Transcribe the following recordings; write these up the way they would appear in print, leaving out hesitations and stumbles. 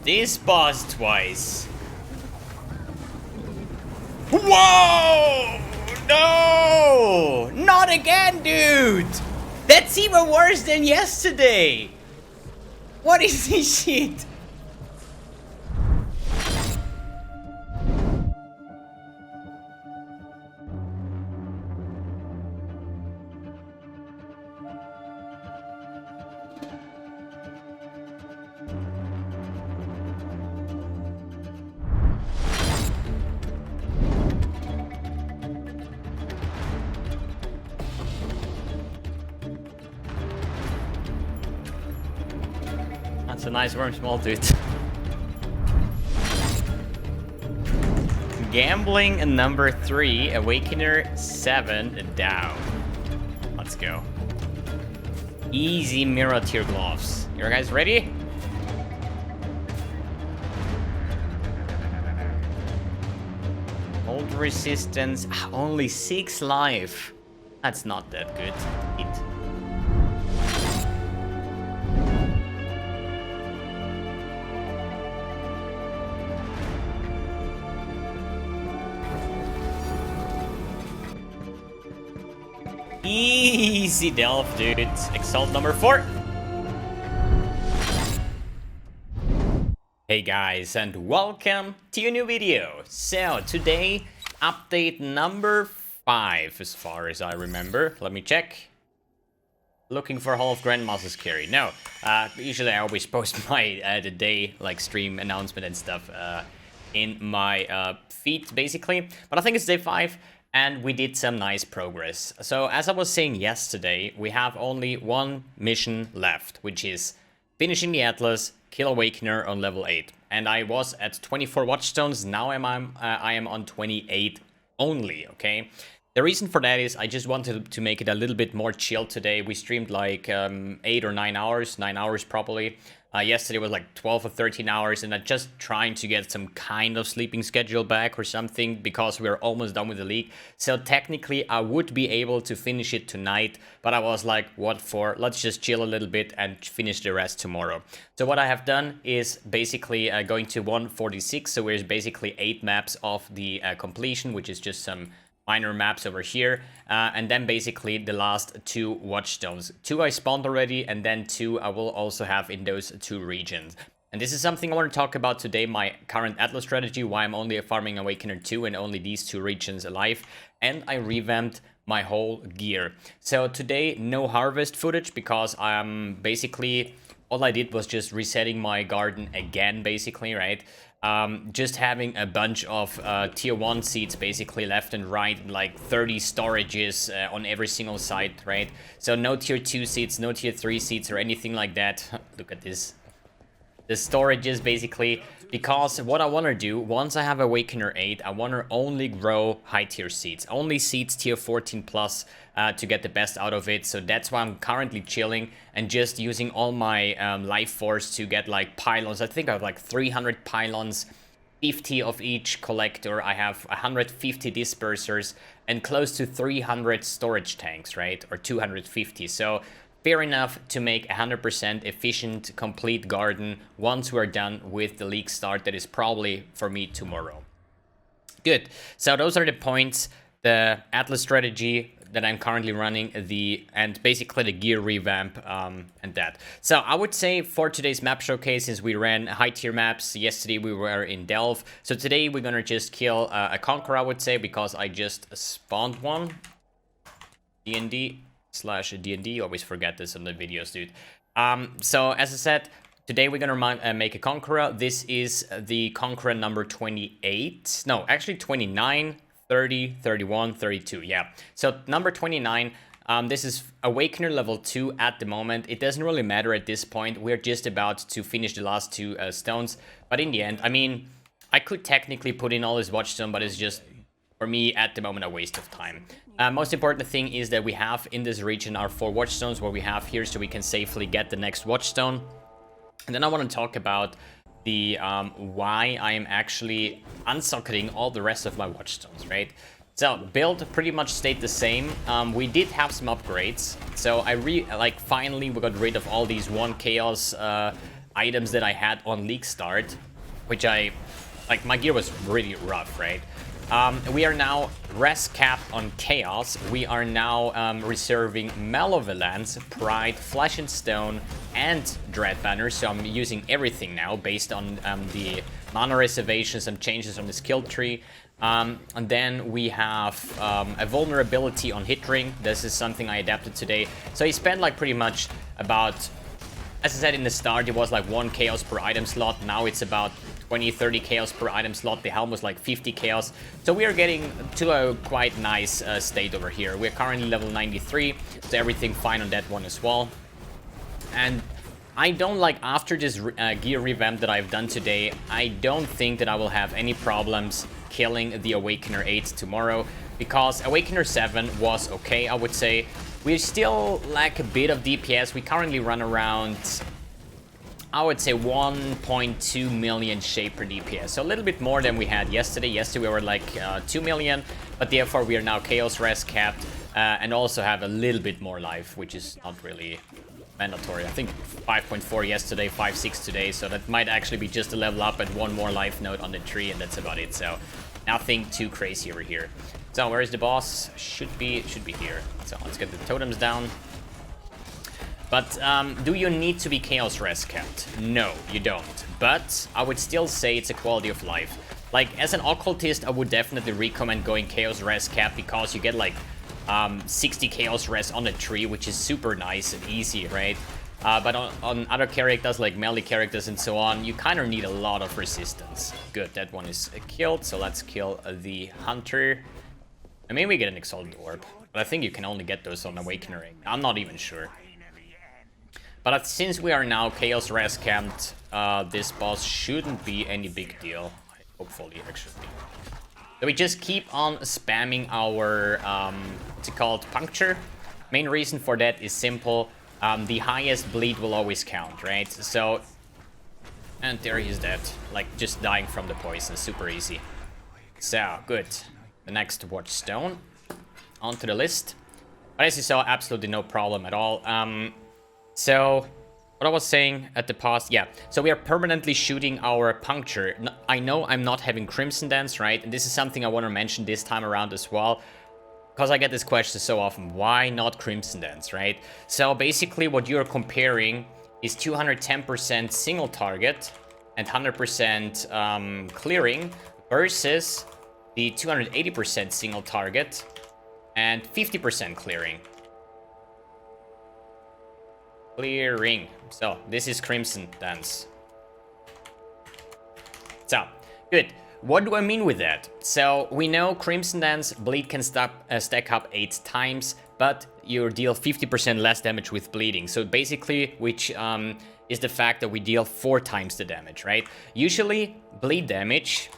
this boss twice. Whoa! No! Not again, dude! That's even worse than yesterday! What is this shit? That's a nice worm small, dude. Gambling number 3, Awakener 7 down. Let's go. Easy mirror tier gloves. You guys ready? Hold resistance, only 6 life. That's not that good. Easy delve, dude. Exile number 4. Hey guys, and welcome to a new video. So today, update number 5, as far as I remember. Let me check. Looking for Hall of Grandmasters carry. No, usually I always post my the day like stream announcement and stuff in my feed basically. But I think it's day 5. And we did some nice progress. So as I was saying yesterday, we have only one mission left, which is finishing the Atlas, kill Awakener on level 8. And I was at 24 Watchstones, now I am on 28 only, okay? The reason for that is I just wanted to make it a little bit more chill today. We streamed like 8 or 9 hours, 9 hours probably. Yesterday was like 12 or 13 hours, and I'm just trying to get some kind of sleeping schedule back or something because we're almost done with the league. So technically I would be able to finish it tonight, but I was like, what for? Let's just chill a little bit and finish the rest tomorrow. So what I have done is basically going to 146, so there's basically 8 maps of the completion, which is just some minor maps over here, and then basically the last 2 Watchstones. 2 I spawned already, and then 2 I will also have in those 2 regions. And this is something I want to talk about today, my current Atlas strategy, why I'm only farming Awakener 2 and only these 2 regions alive, and I revamped my whole gear. So today, no harvest footage, because I'm basically, all I did was just resetting my garden again, basically, right? Just having a bunch of tier 1 seats basically left and right, like 30 storages on every single site, right? So no tier 2 seats, no tier 3 seats or anything like that. Look at this. The storages basically, because what I want to do, once I have Awakener 8, I want to only grow high tier seats. Only seats tier 14 plus to get the best out of it. So that's why I'm currently chilling and just using all my life force to get like pylons. I think I have like 300 pylons, 50 of each collector. I have 150 dispersers and close to 300 storage tanks, right? Or 250. So fair enough to make 100% efficient, complete garden once we're done with the league start. That is probably for me tomorrow. Good. So those are the points, the Atlas strategy that I'm currently running, and basically the gear revamp and that. So I would say for today's map showcase, since we ran high tier maps, yesterday we were in Delve. So today we're gonna just kill a Conqueror, I would say, because I just spawned one. D&D/D&D, always forget this in the videos, dude. So as I said, today we're gonna make a Conqueror. This is the Conqueror number 28. No, actually 29, 30, 31, 32, yeah. So number 29, this is Awakener level 2 at the moment. It doesn't really matter at this point. We're just about to finish the last 2 stones. But in the end, I mean, I could technically put in all this Watchstone, but it's just, for me, at the moment, a waste of time. Most important thing is that we have in this region our 4 Watchstones, what we have here, so we can safely get the next Watchstone. And then I want to talk about the why I am actually unsocketing all the rest of my Watchstones, right? So build pretty much stayed the same. We did have some upgrades. So finally we got rid of all these 1 chaos items that I had on League Start, which like, my gear was really rough, right? We are now res capped on Chaos. We are now reserving Malevolence, Pride, Flesh and Stone, and Dread Banner. So I'm using everything now based on the mana reservation, some changes on the skill tree. And then we have a vulnerability on hit ring. This is something I adapted today. So I spent like pretty much about, as I said in the start, it was like 1 chaos per item slot. Now it's about 20-30 chaos per item slot. The helm was like 50 chaos. So we are getting to a quite nice state over here. We're currently level 93, so everything fine on that one as well. And I don't like, after this gear revamp that I've done today, I don't think that I will have any problems killing the Awakener 8 tomorrow, because Awakener 7 was okay, I would say. We still lack a bit of DPS. We currently run around, I would say, 1.2 million shape per DPS. So a little bit more than we had yesterday. Yesterday we were like 2 million, but therefore we are now Chaos Res capped and also have a little bit more life, which is not really mandatory. I think 5.4 yesterday, 5.6 today, so that might actually be just a level up and 1 more life node on the tree, and that's about it. So nothing too crazy over here. So where is the boss? Should be here. So let's get the totems down. But do you need to be Chaos Res capped? No, you don't. But I would still say it's a quality of life. Like, as an occultist, I would definitely recommend going Chaos Res capped, because you get like 60 Chaos Res on a tree, which is super nice and easy, right? But on other characters, like melee characters and so on, you kind of need a lot of resistance. Good, that one is killed, so let's kill the Hunter. I mean, we get an Exalted Orb, but I think you can only get those on Awakener. I'm not even sure. But since we are now Chaos Res camped, this boss shouldn't be any big deal. Hopefully, actually. So we just keep on spamming our, what's it called, Puncture. Main reason for that is simple. The highest bleed will always count, right? So, and there he is dead. Like, just dying from the poison. Super easy. So, good. The next Watchstone. Onto the list. But as you saw, absolutely no problem at all. So, what I was saying at the past, yeah. So we are permanently shooting our Puncture. I know I'm not having Crimson Dance, right? And this is something I want to mention this time around as well, because I get this question so often. Why not Crimson Dance, right? So basically what you're comparing is 210% single target and 100% clearing versus the 280% single target and 50% clearing. Clearing. So this is Crimson Dance. So, good. What do I mean with that? So we know Crimson Dance bleed can stack up 8 times, but you deal 50% less damage with bleeding. So basically, which is the fact that we deal 4 times the damage, right? Usually, bleed damage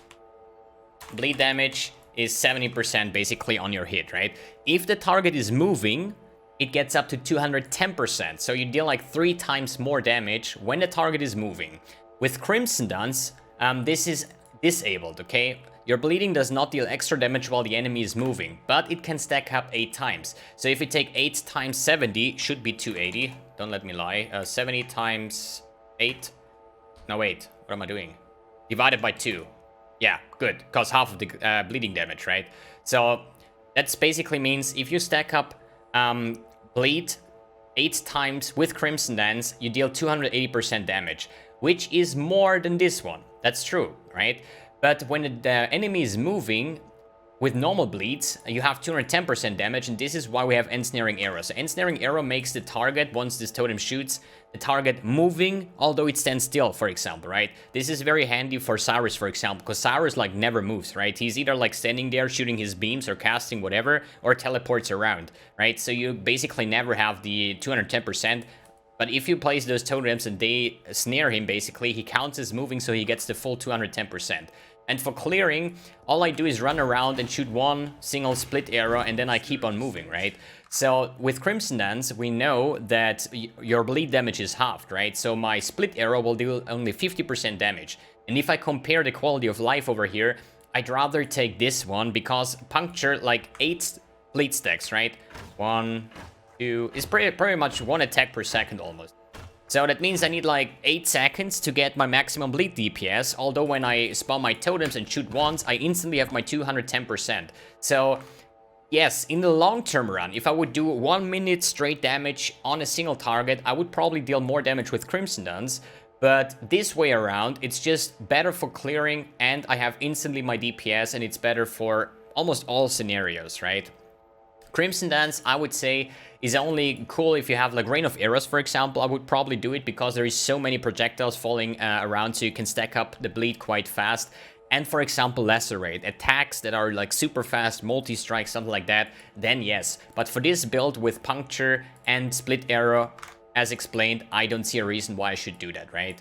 is 70% basically on your hit, right? If the target is moving, it gets up to 210%. So you deal like 3 times more damage when the target is moving. With Crimson Dance, this is disabled, okay? Your bleeding does not deal extra damage while the enemy is moving, but it can stack up 8 times. So if you take 8 times 70, should be 280. Don't let me lie. 70 times 8. No, wait. What am I doing? Divided by 2. Yeah, good. Because half of the bleeding damage, right? So that basically means if you stack up bleed 8 times with Crimson Dance, you deal 280% damage, which is more than this one. That's true, right? But when the enemy is moving with normal bleeds, you have 210% damage, and this is why we have Ensnaring Arrow. So Ensnaring Arrow makes the target, once this totem shoots, the target moving, although it stands still, for example, right? This is very handy for Cyrus, for example, because Cyrus, like, never moves, right? He's either, like, standing there shooting his beams or casting whatever, or teleports around, right? So you basically never have the 210%. But if you place those totems and they snare him, basically, he counts as moving, so he gets the full 210%. And for clearing, all I do is run around and shoot 1 single split arrow, and then I keep on moving, right? So with Crimson Dance, we know that your bleed damage is halved, right? So my split arrow will do only 50% damage. And if I compare the quality of life over here, I'd rather take this one, because Puncture, like 8 bleed stacks, right? 1, 2, is pretty much 1 attack per second almost. So that means I need like 8 seconds to get my maximum bleed DPS, although when I spawn my totems and shoot once, I instantly have my 210%. So yes, in the long-term run, if I would do 1 minute straight damage on a single target, I would probably deal more damage with Crimson Duns. But this way around, it's just better for clearing, and I have instantly my DPS, and it's better for almost all scenarios, right? Crimson Dance, I would say, is only cool if you have like Rain of Arrows, for example. I would probably do it because there is so many projectiles falling around, so you can stack up the bleed quite fast. And for example, Lacerate, attacks that are like super fast, multi-strike, something like that, then yes. But for this build with Puncture and Split Arrow, as explained, I don't see a reason why I should do that, right?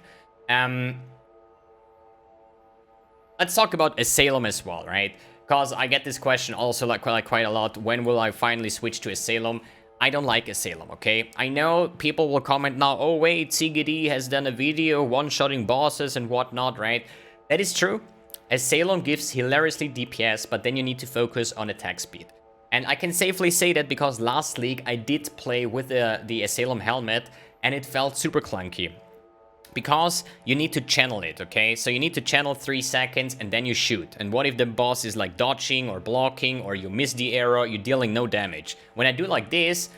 Let's talk about Asylum as well, right? Because I get this question also like quite a lot. When will I finally switch to Asylum? I don't like Asylum, okay? I know people will comment now, oh wait, CGD has done a video one-shotting bosses and whatnot, right? That is true. Asylum gives hilariously DPS, but then you need to focus on attack speed. And I can safely say that because last league I did play with the Asylum helmet and it felt super clunky. Because you need to channel it, okay? So you need to channel 3 seconds and then you shoot. And what if the boss is like dodging or blocking or you miss the arrow, you're dealing no damage. When I do like this,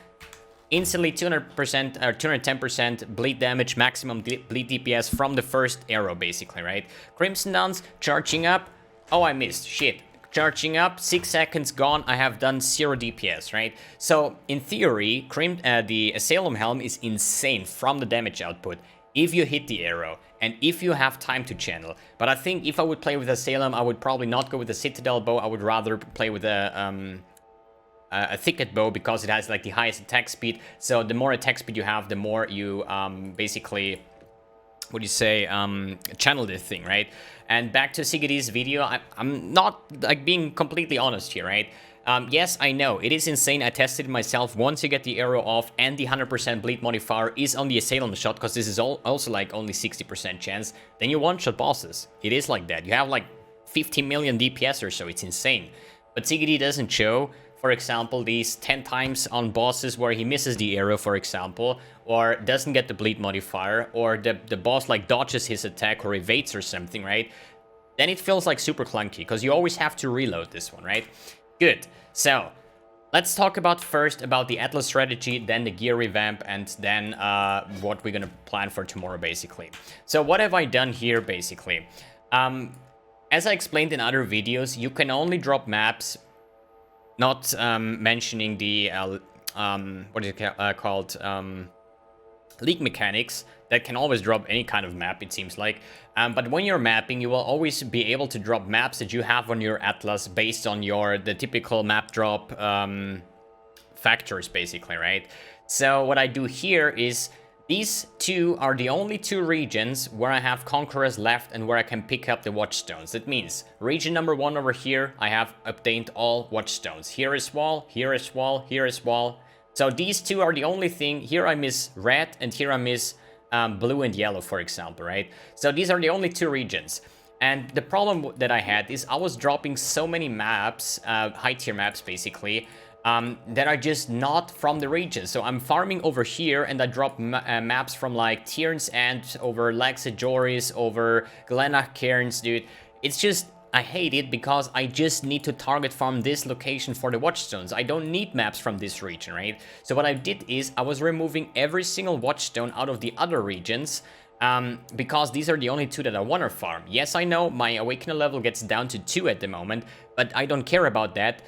instantly 200% or 210% bleed damage, maximum bleed DPS from the first arrow basically, right? Crimson Dance, charging up. Oh, I missed, shit. Charging up, 6 seconds gone, I have done 0 DPS, right? So, in theory, the Asylum Helm is insane from the damage output if you hit the arrow and if you have time to channel. But I think if I would play with Asylum, I would probably not go with the Citadel bow, I would rather play with a Thicket bow because it has like the highest attack speed. So the more attack speed you have, the more you basically... what do you say, channel this thing, right? And back to Sigurd's video, I'm not like being completely honest here, right? Yes, I know, it is insane, I tested it myself. Once you get the arrow off and the 100% bleed modifier is on the Asylum shot, because this is also like only 60% chance, then you one-shot bosses. It is like that. You have like 15 million DPS or so, it's insane. But Sigurd doesn't show, for example, these 10 times on bosses where he misses the arrow, for example, or doesn't get the bleed modifier, or the boss like dodges his attack or evades or something, right? Then it feels like super clunky, because you always have to reload this one, right? Good. So, let's talk about first about the Atlas strategy, then the gear revamp, and then what we're gonna plan for tomorrow, basically. So, what have I done here, basically? As I explained in other videos, you can only drop maps, not mentioning the, what is it called, league mechanics, that can always drop any kind of map, it seems like. But when you're mapping, you will always be able to drop maps that you have on your Atlas based on the typical map drop factors, basically, right? So what I do here is, these two are the only 2 regions where I have Conquerors left and where I can pick up the Watchstones. That means, region number 1 over here, I have obtained all Watchstones. Here is wall, here is wall, here is wall. So these 2 are the only thing. Here I miss red and here I miss blue and yellow, for example, right? So these are the only 2 regions. And the problem that I had is I was dropping so many maps, high tier maps basically, that are just not from the region. So I'm farming over here and I drop maps from like Tyrn's End, over Laxa Joris, over Glenach Cairns, dude. It's just... I hate it because I just need to target farm this location for the Watchstones. I don't need maps from this region, right? So what I did is I was removing every single Watchstone out of the other regions because these are the only 2 that I want to farm. Yes, I know my Awakener level gets down to 2 at the moment, but I don't care about that.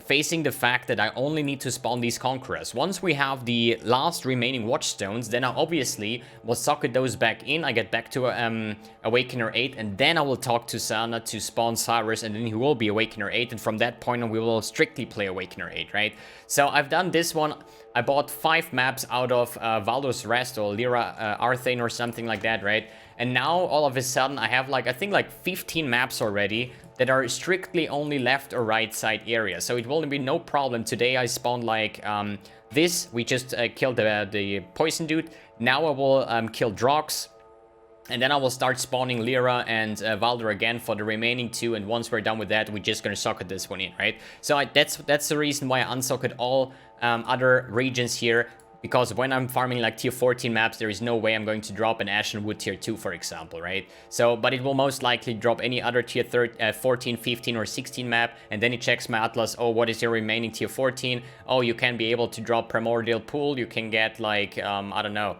Facing the fact that I only need to spawn these Conquerors. Once we have the last remaining Watchstones, then I obviously will socket those back in. I get back to Awakener 8, and then I will talk to Sana to spawn Cyrus, and then he will be Awakener 8, and from that point on we will strictly play Awakener 8, right? So I've done this one. I bought 5 maps out of Valdos Rest or Lyra Arthane or something like that, right? And now all of a sudden I have like, I think like 15 maps already that are strictly only left or right side area. So it will be no problem. Today I spawned like this. We just killed the poison dude. Now I will kill Drox. And then I will start spawning Lyra and Valder again for the remaining 2. And once we're done with that, we're just gonna socket this one in, right? So that's the reason why I unsocket all other regions here. Because when I'm farming like tier 14 maps, there is no way I'm going to drop an Ashen Wood tier 2, for example, right? So, but it will most likely drop any other tier 14, 15, or 16 map, and then it checks my atlas. Oh, what is your remaining tier 14? Oh, you can be able to drop Primordial Pool. You can get like, I don't know,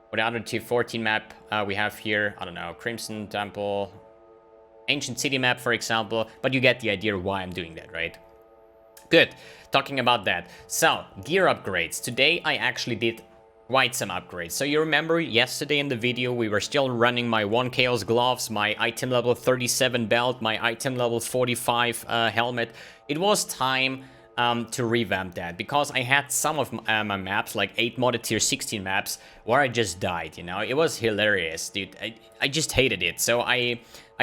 what other tier 14 map we have here? I don't know, Crimson Temple, Ancient City map, for example. But you get the idea why I'm doing that, right? Good. Talking about that. So, gear upgrades. Today I actually did quite some upgrades. So you remember yesterday in the video we were still running my 1 Chaos gloves, my item level 37 belt, my item level 45 helmet. It was time to revamp that, because I had some of my maps, like 8 modded tier 16 maps, where I just died, you know? It was hilarious, dude. I just hated it. So I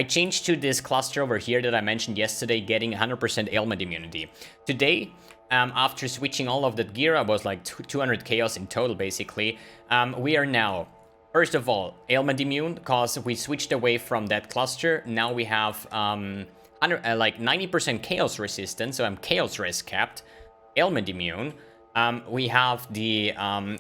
changed to this cluster over here that I mentioned yesterday, getting 100% ailment immunity. Today, after switching all of that gear, I was like 200 chaos in total, basically. We are now, first of all, ailment immune, because we switched away from that cluster. Now we have like 90% chaos resistance, so I'm chaos res capped, ailment immune. We have the,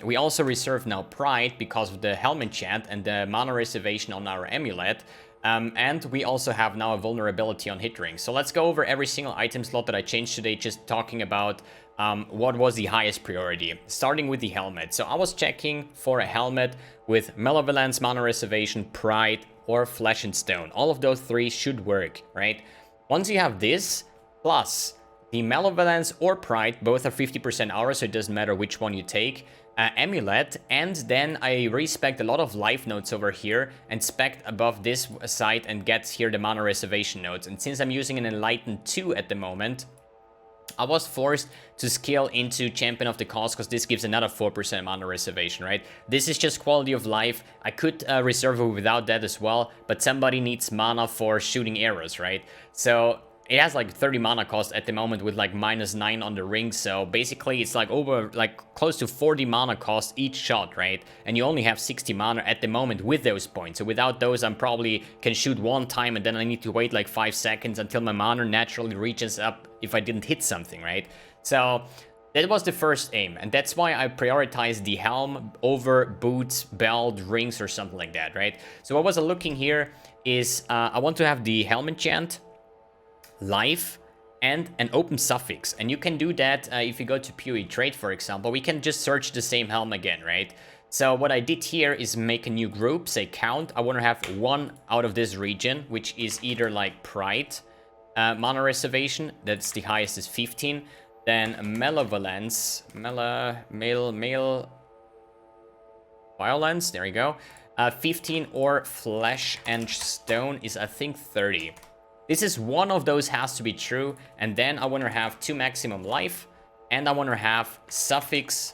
we also reserve now Pride because of the helmet enchant and the mana reservation on our amulet. And we also have now a vulnerability on hit ring. So let's go over every single item slot that I changed today, just talking about what was the highest priority. Starting with the helmet. So I was checking for a helmet with Malevolence, Mana Reservation, Pride, or Flesh and Stone. All of those 3 should work, right? Once you have this, plus the Malevolence or Pride, both are 50% aura, so it doesn't matter which one you take. Amulet, and then I respect a lot of life nodes over here and spec above this side and get here the mana reservation nodes. And since I'm using an Enlightened 2 at the moment, I was forced to scale into Champion of the Cause, because this gives another 4% mana reservation, right? This is just quality of life. I could reserve it without that as well, but somebody needs mana for shooting arrows, right? So it has like 30 mana cost at the moment with like -9 on the ring, so basically it's like over, like close to 40 mana cost each shot, right? And you only have 60 mana at the moment with those points. So without those, I'm probably can shoot 1 time and then I need to wait like 5 seconds until my mana naturally reaches up if I didn't hit something, right? So that was the first aim, and that's why I prioritized the helm over boots, belt, rings, or something like that, right? So what was I looking here is I want to have the helm enchant, life, and an open suffix. And you can do that if you go to PoE trade, for example. We can just search the same helm again, right? So what I did here is make a new group, say count. I want to have 1 out of this region, which is either like Pride, mana reservation, that's the highest is 15. Then Malevolence, violence, there you go. 15, or Flesh and Stone is, I think, 30. This is one of those has to be true, and then I want to have 2 maximum life, and I want to have suffix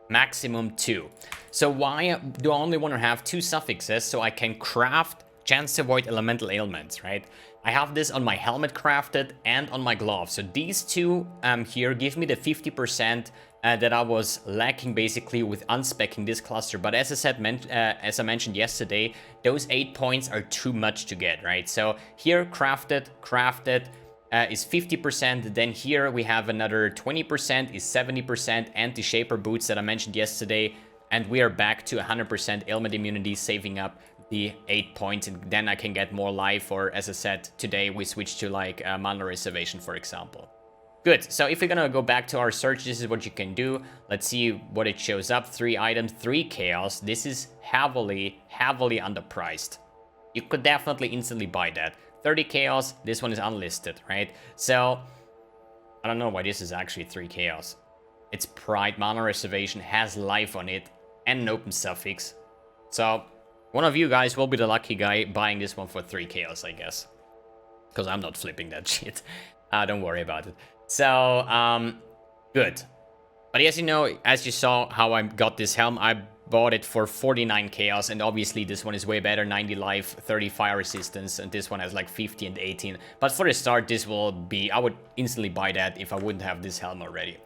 maximum 2. So why do I only want to have 2 suffixes? So I can craft chance to avoid elemental ailments, right? I have this on my helmet crafted and on my gloves. So these 2 here give me the 50% that I was lacking basically with unspecking this cluster. But as I said, as I mentioned yesterday, those 8 points are too much to get, right? So here crafted is 50%. Then here we have another 20% is 70%, and the Shaper boots that I mentioned yesterday. And we are back to 100% ailment immunity, saving up the 8 points, and then I can get more life. Or as I said, today we switched to like mana reservation, for example. Good, so if we're gonna go back to our search, this is what you can do. Let's see what it shows up. 3 items, 3 chaos. This is heavily underpriced. You could definitely instantly buy that. 30 chaos, this one is unlisted, right? So, I don't know why this is actually 3 chaos. It's Pride, mana reservation, has life on it, and an open suffix. So, one of you guys will be the lucky guy buying this one for 3 chaos, I guess. Because I'm not flipping that shit. Don't worry about it. So, good. But as you know, as you saw how I got this helm, I bought it for 49 chaos, and obviously this one is way better, 90 life, 30 fire resistance, and this one has like 50 and 18. But for the start, this will be, I would instantly buy that if I wouldn't have this helm already.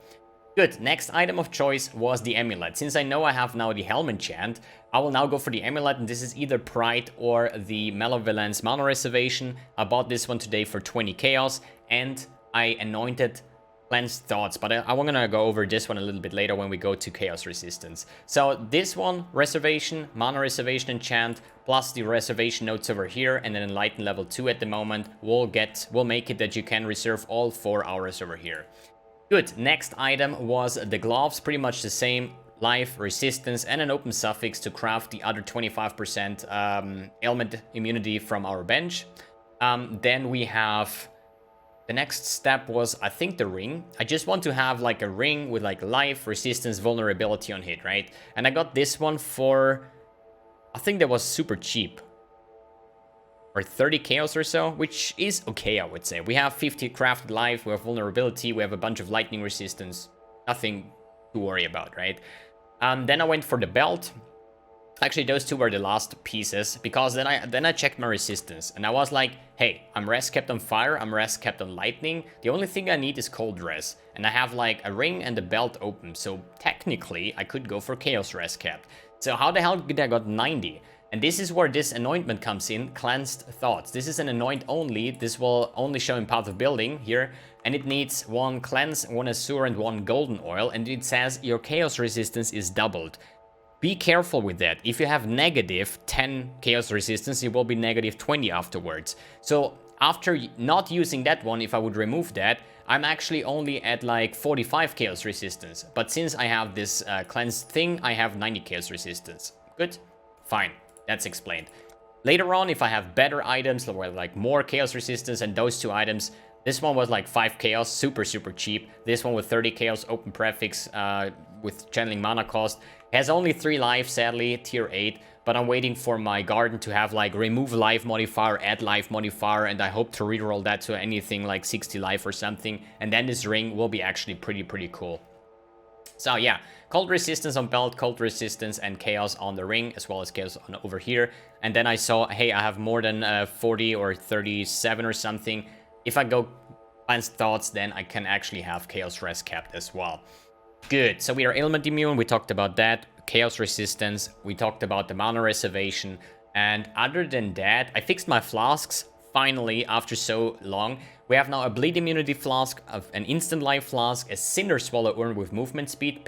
Good, next item of choice was the amulet. Since I know I have now the helm enchant, I will now go for the amulet, and this is either Pride or the Malevolence mana reservation. I bought this one today for 20 chaos, and I anointed Cleansed Thoughts, but I'm gonna go over this one a little bit later when we go to Chaos Resistance. So this one, Reservation, Mana Reservation Enchant, plus the Reservation notes over here, and then Enlighten level 2 at the moment, will make it that you can reserve all 4 auras over here. Good, next item was the gloves, pretty much the same, life, resistance, and an open suffix to craft the other 25% ailment immunity from our bench. Then we have... The next step was, I think, the ring. I just want to have like a ring with like life, resistance, vulnerability on hit, right? And I got this one for, I think that was super cheap. Or 30 chaos or so, which is okay, I would say. We have 50 crafted life, we have vulnerability, we have a bunch of lightning resistance. Nothing to worry about, right? Then I went for the belt. Actually, those two were the last pieces, because then I checked my resistance, and I was like, hey, I'm res kept on fire, I'm res kept on lightning, the only thing I need is cold res, and I have like a ring and the belt open, so technically I could go for chaos res kept. So how the hell did I got 90? And this is where this anointment comes in, Cleansed Thoughts. This is an anoint only, this will only show in Path of Building here, and it needs 1 cleanse, 1 azure, and 1 golden oil, and it says your chaos resistance is doubled. Be careful with that. If you have negative 10 chaos resistance, it will be negative 20 afterwards. So after not using that one, if I would remove that, I'm actually only at like 45 chaos resistance. But since I have this cleansed thing, I have 90 chaos resistance. Good? Fine. That's explained. Later on, if I have better items, like more chaos resistance and those 2 items, this one was like 5 chaos, super cheap. This one with 30 chaos, open prefix, with channeling mana cost. Has only 3 life, sadly, tier 8, but I'm waiting for my garden to have like remove life modifier, add life modifier, and I hope to reroll that to anything like 60 life or something, and then this ring will be actually pretty cool. So yeah, cold resistance on belt, cold resistance and chaos on the ring, as well as chaos on over here. And then I saw, hey, I have more than 40 or 37 or something. If I go Cleansed Thoughts, then I can actually have chaos res kept as well. Good, so we are ailment immune, we talked about that, chaos resistance, we talked about the mana reservation, and other than that, I fixed my flasks, finally, after so long. We have now a bleed immunity flask, an instant life flask, a cinder swallow urn with movement speed,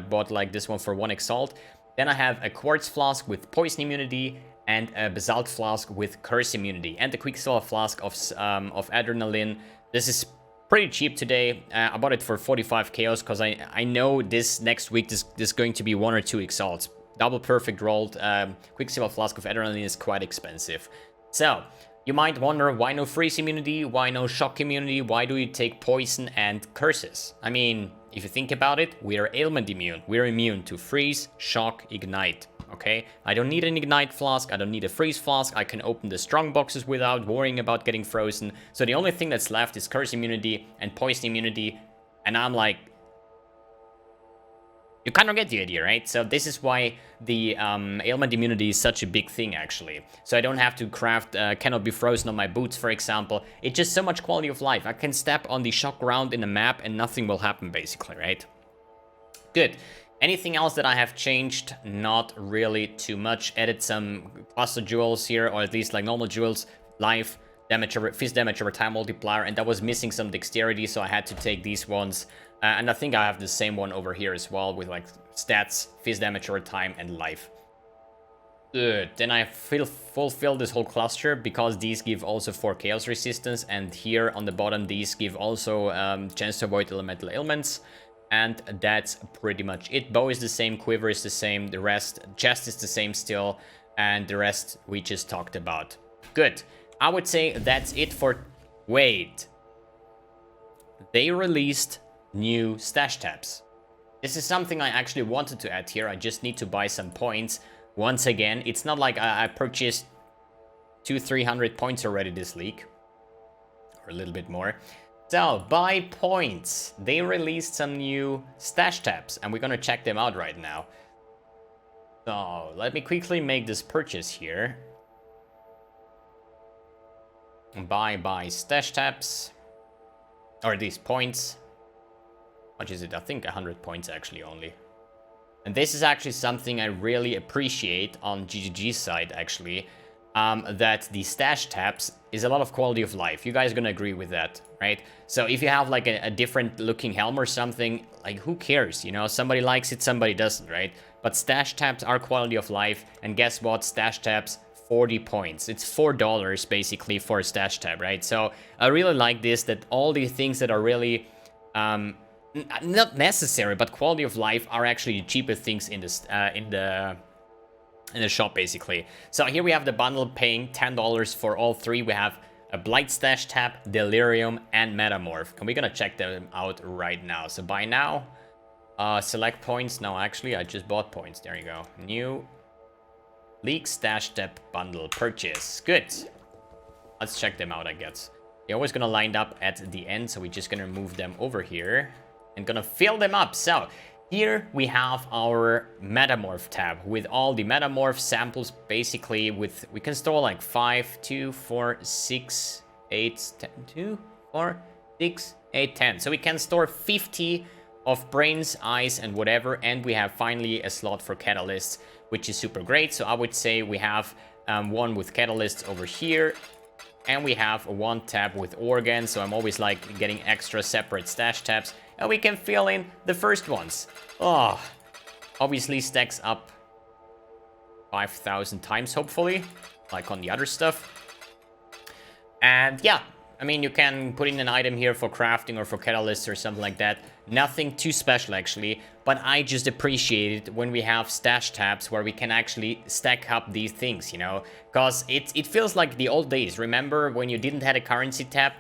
bought like this one for 1 exalt. Then I have a quartz flask with poison immunity, and a basalt flask with curse immunity, and the quicksilver flask of adrenaline. This is pretty cheap today. I bought it for 45 chaos because I know this next week this is going to be 1 or 2 exalts. Double perfect rolled. Quicksilver flask of adrenaline is quite expensive. So you might wonder, why no freeze immunity? Why no shock immunity? Why do you take poison and curses? I mean, if you think about it, we are ailment immune. We're immune to freeze, shock, ignite. Okay, I don't need an ignite flask, I don't need a freeze flask, I can open the strong boxes without worrying about getting frozen. So the only thing that's left is curse immunity and poison immunity, and I'm like, you kind of get the idea, right? So this is why the ailment immunity is such a big thing, actually. So I don't have to craft cannot be frozen on my boots, for example. It's just so much quality of life. I can step on the shock ground in the map and nothing will happen, basically, right? Good. Anything else that I have changed? Not really too much. Added some cluster jewels here, or at least like normal jewels, life, damage over, fist damage over time multiplier, and that was missing some dexterity, so I had to take these ones. And I think I have the same one over here as well, with like stats, fist damage over time, and life. Good. Then I fulfill this whole cluster, because these give also 4 chaos resistance, and here on the bottom these give also chance to avoid elemental ailments. And that's pretty much it. Bow is the same, quiver is the same, the rest, chest is the same still, and the rest we just talked about. Good. I would say that's it for... Wait. They released new stash tabs. This is something I actually wanted to add here. I just need to buy some points. Once again, it's not like I purchased 200-300 points already this league. Or a little bit more. So, buy points. They released some new stash tabs, and we're gonna check them out right now. So, let me quickly make this purchase here. Buy stash tabs. Or these points. How much is it? I think 100 points actually only. And this is actually something I really appreciate on GGG's side, actually. that the stash tabs is a lot of quality of life. You guys are gonna agree with that, right? So if you have like a different looking helm or something, like who cares, you know? Somebody likes it, somebody doesn't, right? But stash tabs are quality of life, and guess what? Stash tabs, 40 points. It's $4 basically for a stash tab, right? So I really like this, that all the things that are really not necessary but quality of life are actually the cheapest things in the shop basically. So here we have the bundle paying $10 for all three. We have a Blight stash tab, Delirium, and Metamorph, and we're gonna check them out right now. So buy now, select points. No, actually I just bought points. There you go. New League stash tab bundle purchase. Good. Let's check them out, I guess. They're always gonna line up at the end, so we're just gonna move them over here and gonna fill them up. So here we have our Metamorph tab with all the Metamorph samples basically. With we can store like 5, 2, 4, 6, 8, 10, 2, 4, 6, 8, 10. So we can store 50 of brains, eyes, and whatever, and we have finally a slot for catalysts, which is super great. So I would say we have one with catalysts over here, and we have one tab with organs. So I'm always like getting extra separate stash tabs, and we can fill in the first ones. Oh, obviously stacks up 5,000 times, hopefully, like on the other stuff. And yeah, I mean, you can put in an item here for crafting or for catalysts or something like that. Nothing too special, actually. But I just appreciate it when we have stash tabs where we can actually stack up these things, you know? Because it feels like the old days. Remember when you didn't have a currency tab?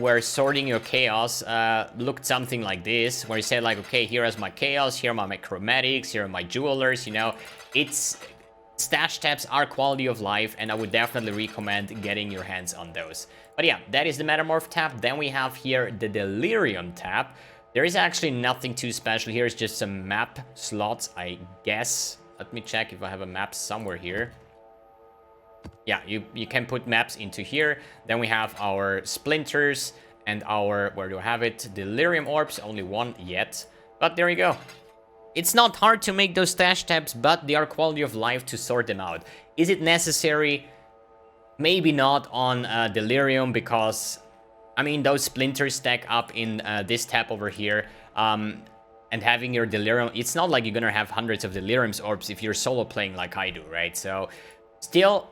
Where sorting your chaos looked something like this. Where you said like, okay, here is my chaos, here are my chromatics, here are my jewelers, you know? Stash tabs are quality of life, and I would definitely recommend getting your hands on those. But yeah, that is the Metamorph tab. Then we have here the Delirium tab. There is actually nothing too special here. It's just some map slots, I guess. Let me check if I have a map somewhere here. Yeah, you can put maps into here. Then we have our splinters and our, where do I have it? Delirium orbs, only one yet. But there you go. It's not hard to make those stash tabs, but they are quality of life to sort them out. Is it necessary? Maybe not on Delirium, because, I mean, those splinters stack up in this tab over here. And having your Delirium, it's not like you're gonna have hundreds of Delirium's orbs if you're solo playing like I do, right? So, still,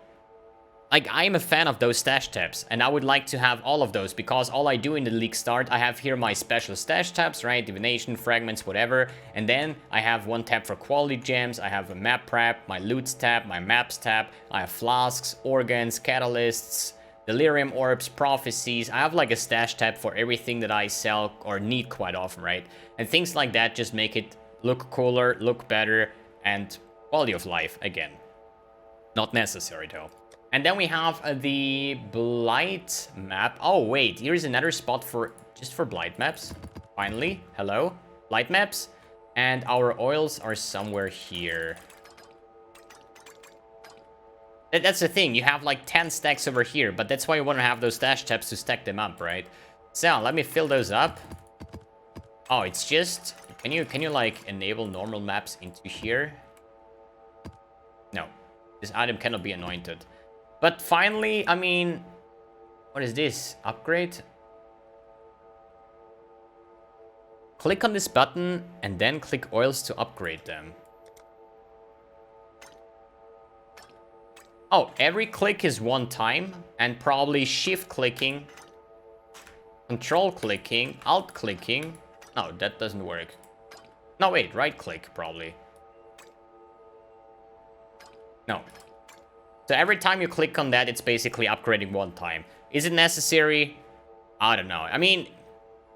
like, I am a fan of those stash tabs, and I would like to have all of those, because all I do in the league start, I have here my special stash tabs, right? Divination, fragments, whatever. And then I have one tab for quality gems, I have a map prep, my loots tab, my maps tab, I have flasks, organs, catalysts, Delirium orbs, prophecies. I have like a stash tab for everything that I sell or need quite often, right? And things like that just make it look cooler, look better, and quality of life again. Not necessary though. And then we have the Blight map. Oh, wait, here's another spot for just for Blight maps. Finally, hello, Blight maps. And our oils are somewhere here. That's the thing, you have like 10 stacks over here, but that's why you want to have those stash tabs to stack them up, right? So, let me fill those up. Oh, it's just... Can you like enable normal maps into here? No. This item cannot be anointed. But finally, I mean, what is this? Upgrade? Click on this button and then click oils to upgrade them. Oh, every click is one time, and probably shift clicking, control clicking, alt clicking. No, that doesn't work. No, wait, right click probably. No. So every time you click on that, it's basically upgrading one time. Is it necessary? I don't know. I mean,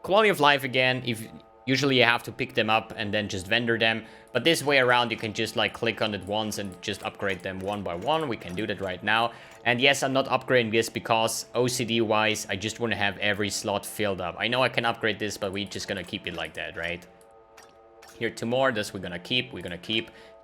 quality of life again, if usually you have to pick them up and then just vendor them. But this way around, you can just like click on it once and just upgrade them one by one. We can do that right now. And yes, I'm not upgrading this because OCD wise, I just want to have every slot filled up. I know I can upgrade this, but we're just gonna keep it like that, right? Here two more, this we're gonna keep.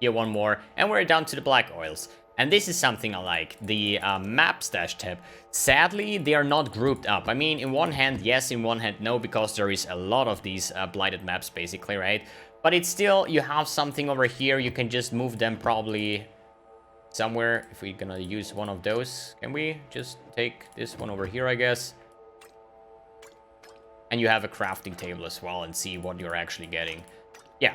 Here one more, and we're down to the black oils. And this is something I like, the map stash tab. Sadly, they are not grouped up. I mean, in one hand, yes, in one hand, no, because there is a lot of these blighted maps, basically, right? But it's still, you have something over here, you can just move them probably somewhere. If we're gonna use one of those, can we just take this one over here, I guess? And you have a crafting table as well and see what you're actually getting. Yeah.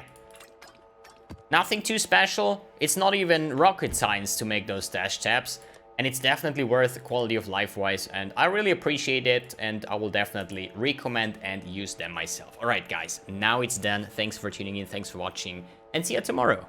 Nothing too special. It's not even rocket science to make those stash tabs. And it's definitely worth quality of life wise. And I really appreciate it. And I will definitely recommend and use them myself. Alright guys, now it's done. Thanks for tuning in. Thanks for watching. And see you tomorrow.